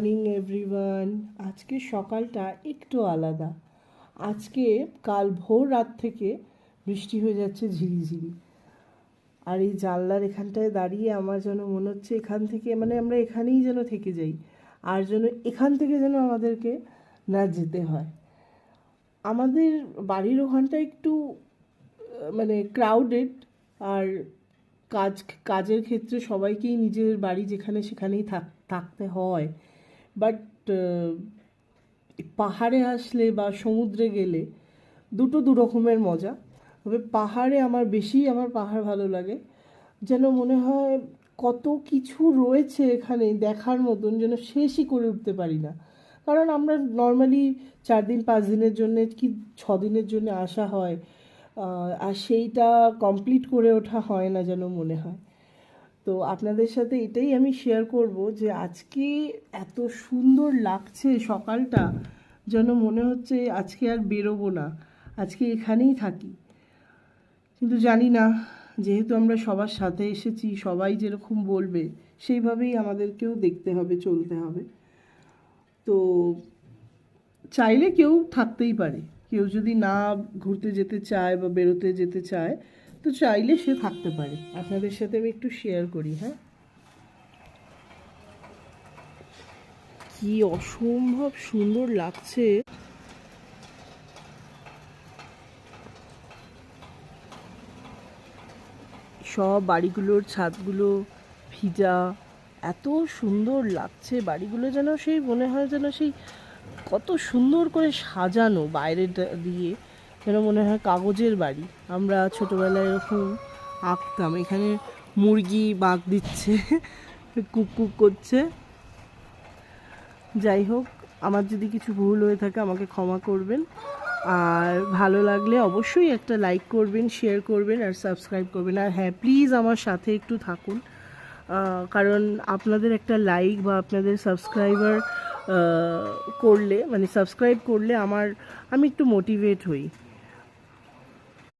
Morning everyone. আজকে সকালটা একটু আলাদা। আজকে কাল ভোর রাত থেকে বৃষ্টি হয়ে যাচ্ছে ঝিরিঝিরি। আর এই জানলার এখানটায় দাঁড়িয়ে আমার যেন মনে হচ্ছে এখান থেকে আমরা এখানেই যেন থেকে যাই, আর যেন এখান থেকে যেন আমাদেরকে না যেতে হয়। আমাদের বাড়ির ওখানটা একটু ক্রাউডেড, আর কাজের ক্ষেত্রে সবাইকেই নিজের বাড়ি যেখানে সেখানেই থাকতে হয়। বাট পাহাড়ে আসলে বা সমুদ্রে গেলে দু রকমের মজা। তবে পাহাড়ে আমার পাহাড় ভালো লাগে। যেন মনে হয় কত কিছু রয়েছে এখানে দেখার মতন, যেন শেষই করে উঠতে পারি না। কারণ আমরা নর্মালি 4 দিন 5 দিনের জন্যে কি 6 দিনের জন্য আসা হয়, আর সেইটা কমপ্লিট করে ওঠা হয় না যেন মনে হয়। তো আপনাদের সাথে এটাই আমি শেয়ার করব যে আজকে এত সুন্দর লাগছে সকালটা, যেন মনে হচ্ছে আজকে আর বেরোবো না, আজকে এখানেই থাকি। কিন্তু জানি না, যেহেতু আমরা সবার সাথে এসেছি, সবাই যেরকম বলবে সেইভাবেই আমাদেরকেও দেখতে হবে, চলতে হবে। তো চাইলে কেউ থাকতেই পারে, কেউ যদি না ঘুরতে যেতে চায় বা বেরোতে যেতে চায় তো চাইলে সে থাকতে পারে। আপনাদের সাথে আমি একটু শেয়ার করি। হ্যাঁ, কি অসম্ভব সুন্দর লাগছে। সব বাড়িগুলোর ছাদগুলো ভিজা, এত সুন্দর লাগছে বাড়িগুলো, যেন সেই মনে হয় যেন সেই কত সুন্দর করে সাজানো বাইরে দিয়ে, যেন মনে হয় কাগজের বাড়ি। আমরা ছোটোবেলায় এরকম আঁকতাম। এখানে মুরগি বাঁক দিচ্ছে, কুক কুক করছে। যাই হোক, আমার যদি কিছু ভুল হয়ে থাকে আমাকে ক্ষমা করবেন। আর ভালো লাগলে অবশ্যই একটা লাইক করবেন, শেয়ার করবেন আর সাবস্ক্রাইব করবেন। আর হ্যাঁ, প্লিজ আমার সাথে একটু থাকুন, কারণ আপনাদের একটা লাইক বা আপনাদের সাবস্ক্রাইব করলে আমি একটু মোটিভেট হই।